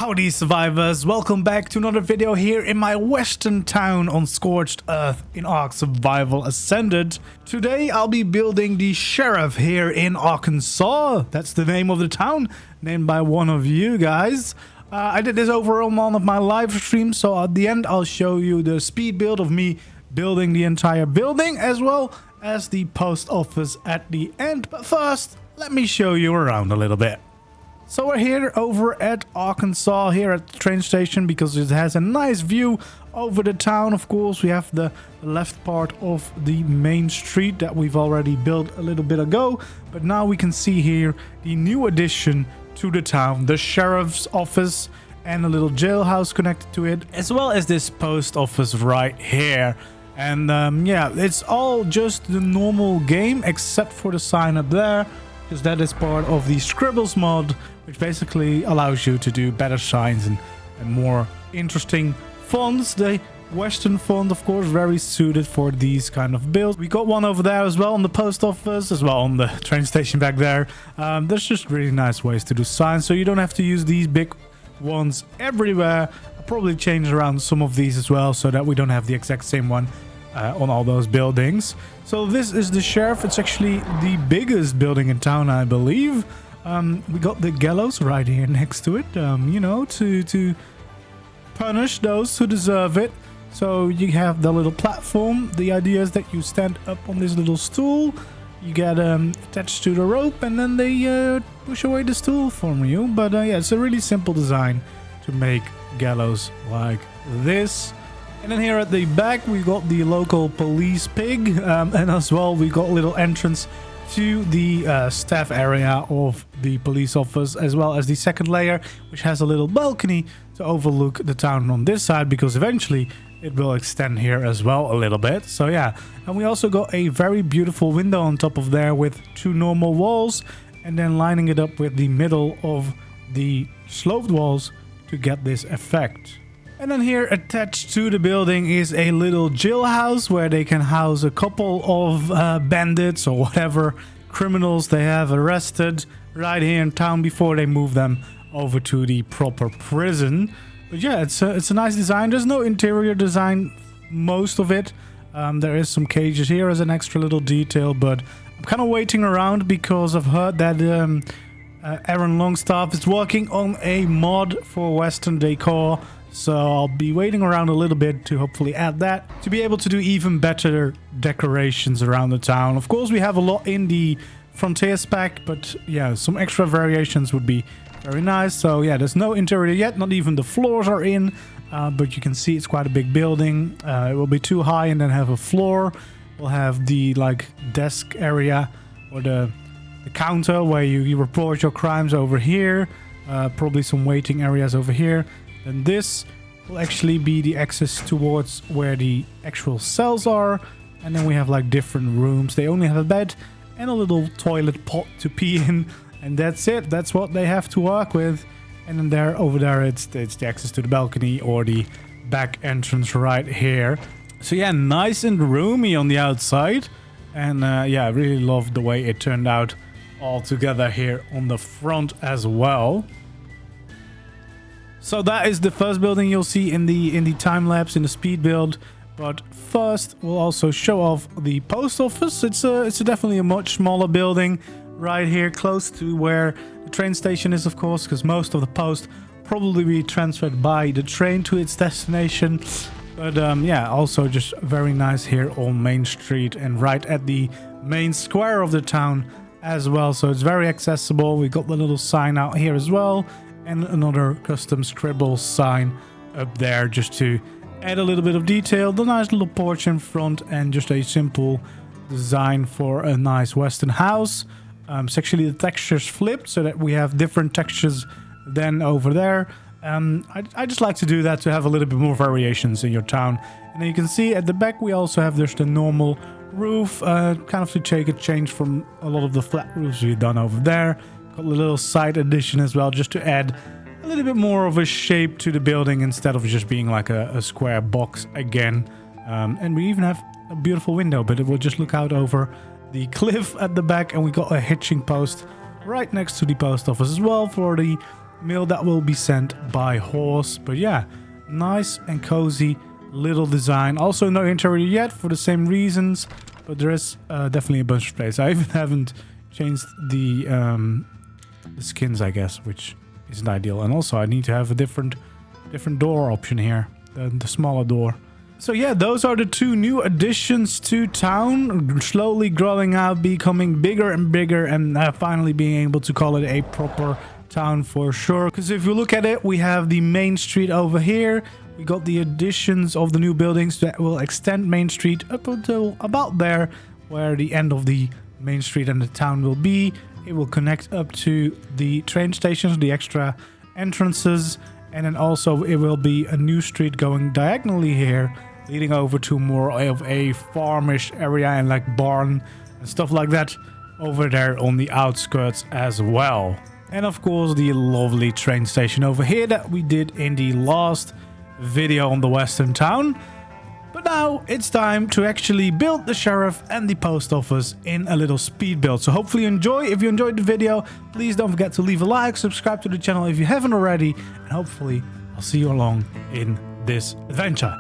Howdy survivors, welcome back to another video here in my western town on Scorched Earth in ARK Survival Ascended. Today I'll be building the sheriff here in Arkansas. That's the name of the town, named by one of you guys. I did this over on one of my live streams, so at the end I'll show you the speed build of me building the entire building as well as the post office at the end. But first, let me show you around a little bit. So we're here over at Arkansas, here at the train station, because it has a nice view over the town. Of course, we have the left part of the main street that we've already built a little bit ago. But now we can see here the new addition to the town, the sheriff's office and a little jailhouse connected to it, as well as this post office right here. And yeah, it's all just the normal game except for the sign up there, because that is part of the Scribbles mod, which basically allows you to do better signs and more interesting fonts. The Western font, of course, very suited for these kind of builds. We got one over there as well on the post office, as well on the train station back there. There's just really nice ways to do signs, so you don't have to use these big ones everywhere. I'll probably change around some of these as well, so that we don't have the exact same one on all those buildings. So this is the sheriff. It's actually the biggest building in town, I believe. We got the gallows right here next to it, you know, to punish those who deserve it. So you have the little platform. The idea is that you stand up on this little stool, you get attached to the rope, and then they push away the stool from you. But yeah, it's a really simple design to make gallows like this. And then here at the back, we got the local police pig, and as well we got a little entrance to the staff area of the police office, as well as the second layer, which has a little balcony to overlook the town on this side, because eventually it will extend here as well a little bit. So yeah, and we also got a very beautiful window on top of there with two normal walls, and then lining it up with the middle of the sloped walls to get this effect. And then here attached to the building is a little jailhouse where they can house a couple of bandits or whatever criminals they have arrested right here in town before they move them over to the proper prison. But yeah, it's a nice design. There's no interior design, most of it. There is some cages here as an extra little detail, but I'm kind of waiting around because I've heard that Aaron Longstaff is working on a mod for Western decor. So I'll be waiting around a little bit to hopefully add that, to be able to do even better decorations around the town. Of course, we have a lot in the Frontiers pack, but yeah, some extra variations would be very nice. So yeah, there's no interior yet, not even the floors are in, but you can see it's quite a big building. It will be too high and then have a floor. We'll have the like desk area or the counter where you report your crimes over here. Probably some waiting areas over here. And this will actually be the access towards where the actual cells are. And then we have like different rooms. They only have a bed and a little toilet pot to pee in. And that's it. That's what they have to work with. And then there, over there, it's the access to the balcony or the back entrance right here. So yeah, nice and roomy on the outside. And yeah, I really love the way it turned out all together here on the front as well. So that is the first building you'll see in the time lapse, in the speed build. But first, we'll also show off the post office. It's definitely a much smaller building right here, close to where the train station is, of course, because most of the post probably be transferred by the train to its destination. But yeah, also just very nice here on Main Street and right at the main square of the town as well. So it's very accessible. We got the little sign out here as well. And another custom scribble sign up there just to add a little bit of detail. The nice little porch in front and just a simple design for a nice Western house. It's actually the textures flipped so that we have different textures than over there. I just like to do that to have a little bit more variations in your town. And then you can see at the back we also have just a normal roof, kind of to take a change from a lot of the flat roofs we've done over there. Got a little side addition as well, just to add a little bit more of a shape to the building instead of just being like a square box again. And we even have a beautiful window, but it will just look out over the cliff at the back. And we got a hitching post right next to the post office as well for the mail that will be sent by horse. But yeah, nice and cozy little design. Also no interior yet for the same reasons, but there is definitely a bunch of space. I even haven't changed the skins, I guess, which isn't ideal. And also I need to have a different door option here, the smaller door. So yeah, those are the two new additions to town, slowly growing out, becoming bigger and bigger, and finally being able to call it a proper town for sure. Because if you look at it, we have the main street over here. We got the additions of the new buildings that will extend Main Street up until about there, where the end of the main street and the town will be. It will connect up to the train stations, the extra entrances, and then also it will be a new street going diagonally here, leading over to more of a farmish area and like barn and stuff like that over there on the outskirts as well. And of course the lovely train station over here that we did in the last video on the western town. But now it's time to actually build the sheriff and the post office in a little speed build. So hopefully you enjoy. If you enjoyed the video, please don't forget to leave a like, subscribe to the channel if you haven't already, and hopefully I'll see you along in this adventure.